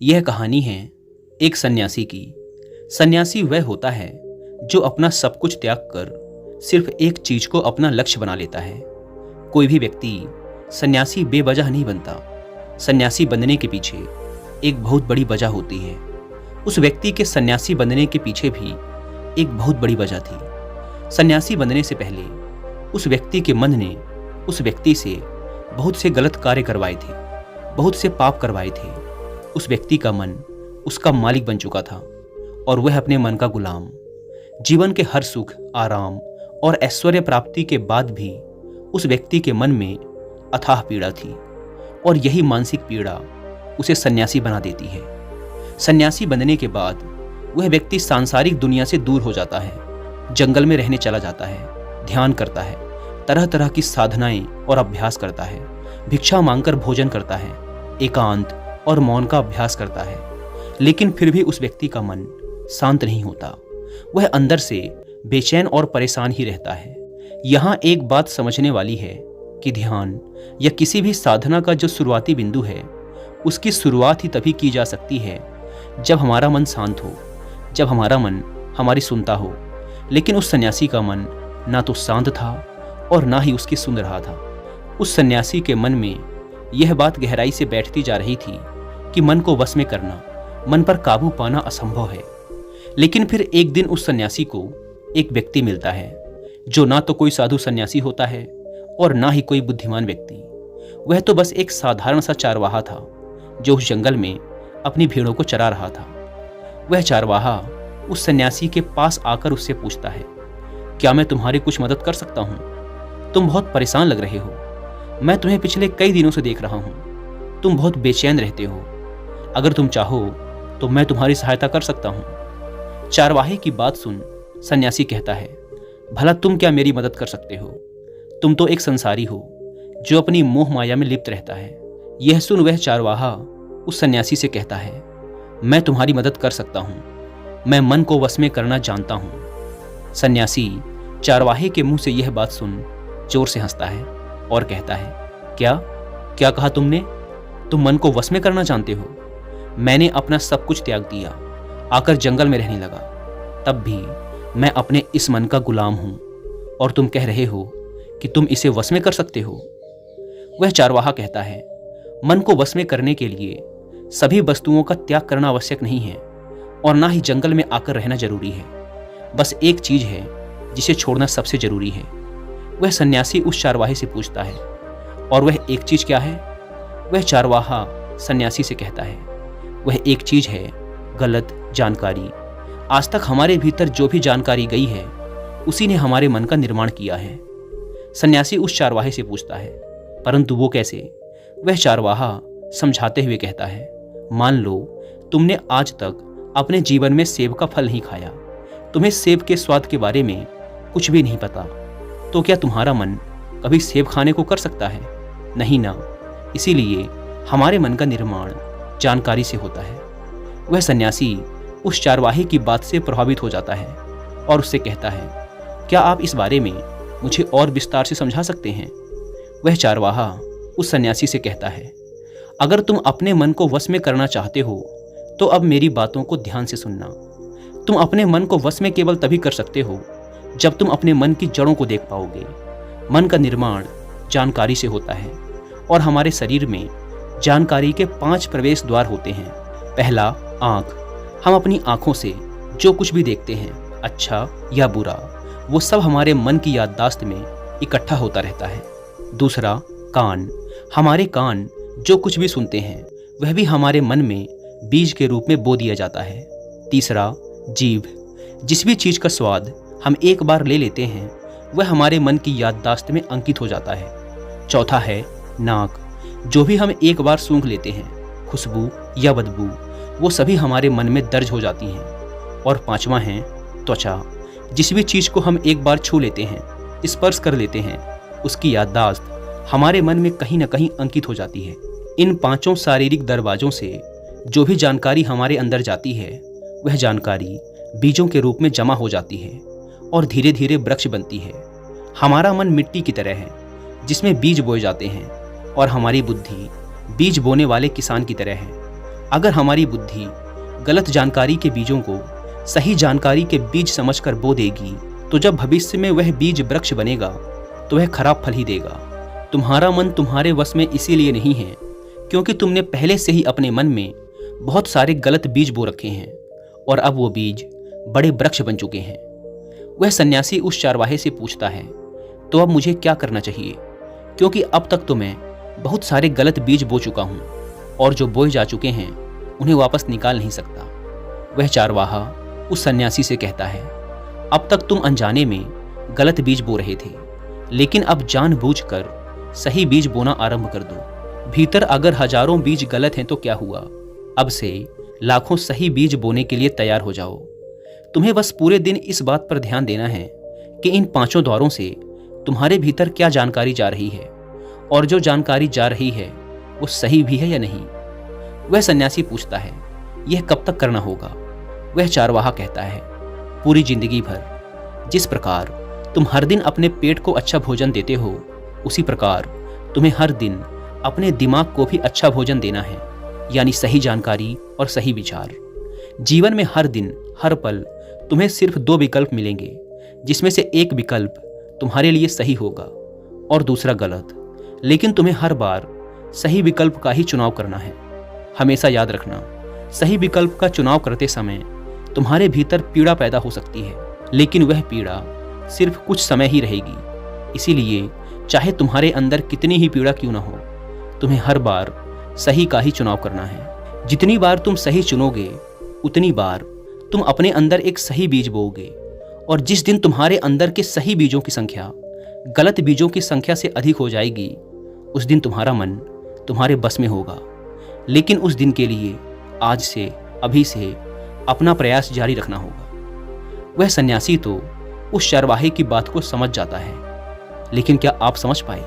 यह कहानी है एक सन्यासी की। सन्यासी वह होता है जो अपना सब कुछ त्याग कर सिर्फ एक चीज को अपना लक्ष्य बना लेता है। कोई भी व्यक्ति सन्यासी बेवजह नहीं बनता। सन्यासी बनने के पीछे एक बहुत बड़ी वजह होती है। उस व्यक्ति के सन्यासी बनने के पीछे भी एक बहुत बड़ी वजह थी। सन्यासी बनने से पहले उस व्यक्ति के मन ने उस व्यक्ति से बहुत से गलत कार्य करवाए थे, बहुत से पाप करवाए थे। उस व्यक्ति का मन उसका मालिक बन चुका था और वह अपने मन का गुलाम। जीवन के हर सुख, आराम और ऐश्वर्य प्राप्ति के बाद भी उस व्यक्ति के मन में अथाह पीड़ा थी और यही मानसिक पीड़ा उसे सन्यासी बना देती है। सन्यासी बनने के बाद वह व्यक्ति सांसारिक दुनिया से दूर हो जाता है, जंगल में रहने चला जाता है, ध्यान करता है, तरह तरह की साधनाएं और अभ्यास करता है, भिक्षा मांगकर भोजन करता है, एकांत और मौन का अभ्यास करता है। लेकिन फिर भी उस व्यक्ति का मन शांत नहीं होता। वह अंदर से बेचैन और परेशान ही रहता है। यहाँ एक बात समझने वाली है कि ध्यान या किसी भी साधना का जो शुरुआती बिंदु है, उसकी शुरुआत ही तभी की जा सकती है जब हमारा मन शांत हो, जब हमारा मन हमारी सुनता हो। लेकिन उस सन्यासी का मन ना तो शांत था और ना ही उसकी सुन रहा था। उस सन्यासी के मन में यह बात गहराई से बैठती जा रही थी कि मन को वश में करना, मन पर काबू पाना असंभव है। लेकिन फिर एक दिन उस सन्यासी को एक व्यक्ति मिलता है जो ना तो कोई साधु सन्यासी होता है और ना ही कोई बुद्धिमान व्यक्ति। वह तो बस एक साधारण सा चारवाहा था जो उस जंगल में अपनी भेड़ों को चरा रहा था। वह चारवाहा उस सन्यासी के पास आकर उससे पूछता है, क्या मैं तुम्हारी कुछ मदद कर सकता हूँ? तुम बहुत परेशान लग रहे हो। मैं तुम्हें पिछले कई दिनों से देख रहा हूँ। तुम बहुत बेचैन रहते हो। अगर तुम चाहो तो मैं तुम्हारी सहायता कर सकता हूँ। चारवाहे की बात सुन सन्यासी कहता है, भला तुम क्या मेरी मदद कर सकते हो? तुम तो एक संसारी हो जो अपनी मोह माया में लिप्त रहता है। यह सुन वह चारवाहा उस सन्यासी से कहता है, मैं तुम्हारी मदद कर सकता हूँ। मैं मन को वश में करना जानता हूँ। सन्यासी चारवाहे के मुंह से यह बात सुन जोर से हंसता है और कहता है, क्या क्या कहा तुमने? तुम मन को वश में करना जानते हो? मैंने अपना सब कुछ त्याग दिया, आकर जंगल में रहने लगा। तब भी मैं अपने इस मन का गुलाम हूं और तुम कह रहे हो कि तुम इसे वश में कर सकते हो। वह चारवाहा कहता है, मन को वश में करने के लिए सभी वस्तुओं का त्याग करना आवश्यक नहीं है और ना ही जंगल में आकर रहना जरूरी है। बस एक चीज है जिसे छोड़ना सबसे जरूरी है। वह सन्यासी उस चारवाहे से पूछता है, और वह एक चीज क्या है? वह चारवाहा सन्यासी से कहता है, वह एक चीज है गलत जानकारी। आज तक हमारे भीतर जो भी जानकारी गई है उसी ने हमारे मन का निर्माण किया है। सन्यासी उस चारवाहे से पूछता है, परंतु वो कैसे? वह चारवाहा समझाते हुए कहता है, मान लो तुमने आज तक अपने जीवन में सेब का फल नहीं खाया, तुम्हें सेब के स्वाद के बारे में कुछ भी नहीं पता, तो क्या तुम्हारा मन कभी सेब खाने को कर सकता है? नहीं ना। इसीलिए हमारे मन का निर्माण जानकारी से होता है। वह सन्यासी उस चारवाहे की बात से प्रभावित हो जाता है और उससे कहता है, क्या आप इस बारे में मुझे और विस्तार से समझा सकते हैं? वह चारवाहा उस सन्यासी से कहता है, अगर तुम अपने मन को वश में करना चाहते हो तो अब मेरी बातों को ध्यान से सुनना। तुम अपने मन को वश में केवल तभी कर सकते हो जब तुम अपने मन की जड़ों को देख पाओगे। मन का निर्माण जानकारी से होता है और हमारे शरीर में जानकारी के 5 प्रवेश द्वार होते हैं। पहला, आँख। हम अपनी आँखों से जो कुछ भी देखते हैं, अच्छा या बुरा, वो सब हमारे मन की याददाश्त में इकट्ठा होता रहता है। दूसरा, कान। हमारे कान जो कुछ भी सुनते हैं वह भी हमारे मन में बीज के रूप में बो दिया जाता है। तीसरा, जीभ। जिस भी चीज़ का स्वाद हम एक बार ले लेते हैं वह हमारे मन की याददाश्त में अंकित हो जाता है। चौथा है नाक। जो भी हम एक बार सूंघ लेते हैं, खुशबू या बदबू, वो सभी हमारे मन में दर्ज हो जाती हैं। और पांचवा है त्वचा। जिस भी चीज़ को हम एक बार छू लेते हैं, स्पर्श कर लेते हैं, उसकी याददाश्त हमारे मन में कहीं ना कहीं अंकित हो जाती है। इन 5 शारीरिक दरवाजों से जो भी जानकारी हमारे अंदर जाती है वह जानकारी बीजों के रूप में जमा हो जाती है और धीरे धीरे वृक्ष बनती है। हमारा मन मिट्टी की तरह है जिसमें बीज बोए जाते हैं और हमारी बुद्धि बीज बोने वाले किसान की तरह है। अगर हमारी बुद्धि गलत जानकारी के बीजों को सही जानकारी के बीज समझकर बो देगी तो जब भविष्य में वह बीज वृक्ष बनेगा तो वह खराब फल ही देगा। तुम्हारा मन तुम्हारे वश में इसीलिए नहीं है क्योंकि तुमने पहले से ही अपने मन में बहुत सारे गलत बीज बो रखे हैं और अब वो बीज बड़े वृक्ष बन चुके हैं। वह सन्यासी उस चारवाहे से पूछता है, तो अब मुझे क्या करना चाहिए, क्योंकि अब तक तो मैं बहुत सारे गलत बीज बो चुका हूँ और जो बोए जा चुके हैं उन्हें वापस निकाल नहीं सकता। वह चारवाहा उस सन्यासी से कहता है, अब तक तुम अनजाने में गलत बीज बो रहे थे, लेकिन अब जानबूझकर सही बीज बोना आरंभ कर दो। भीतर अगर हजारों बीज गलत हैं तो क्या हुआ, अब से लाखों सही बीज बोने के लिए तैयार हो जाओ। तुम्हें बस पूरे दिन इस बात पर ध्यान देना है कि इन 5 द्वारों से तुम्हारे भीतर क्या जानकारी जा रही है और जो जानकारी जा रही है वो सही भी है या नहीं। वह सन्यासी पूछता है, यह कब तक करना होगा। वह चारवाहा कहता है, पूरी जिंदगी भर। जिस प्रकार तुम हर दिन अपने पेट को अच्छा भोजन देते हो उसी प्रकार तुम्हें हर दिन अपने दिमाग को भी अच्छा भोजन देना है, यानी सही जानकारी और सही विचार। जीवन में हर दिन हर पल तुम्हें सिर्फ 2 विकल्प मिलेंगे, जिसमें से एक विकल्प तुम्हारे लिए सही होगा और दूसरा गलत, लेकिन तुम्हें हर बार सही विकल्प का ही चुनाव करना है। हमेशा याद रखना, सही विकल्प का चुनाव करते समय तुम्हारे भीतर पीड़ा पैदा हो सकती है, लेकिन वह पीड़ा सिर्फ कुछ समय ही रहेगी। इसीलिए चाहे तुम्हारे अंदर कितनी ही पीड़ा क्यों ना हो, तुम्हें हर बार सही का ही चुनाव करना है। जितनी बार तुम सही चुनोगे उतनी बार तुम अपने अंदर एक सही बीज बोओगे, और जिस दिन तुम्हारे अंदर के सही बीजों की संख्या गलत बीजों की संख्या से अधिक हो जाएगी, उस दिन तुम्हारा मन तुम्हारे बस में होगा। लेकिन उस दिन के लिए आज से, अभी से अपना प्रयास जारी रखना होगा। वह सन्यासी तो उस चारवाहे की बात को समझ जाता है, लेकिन क्या आप समझ पाए?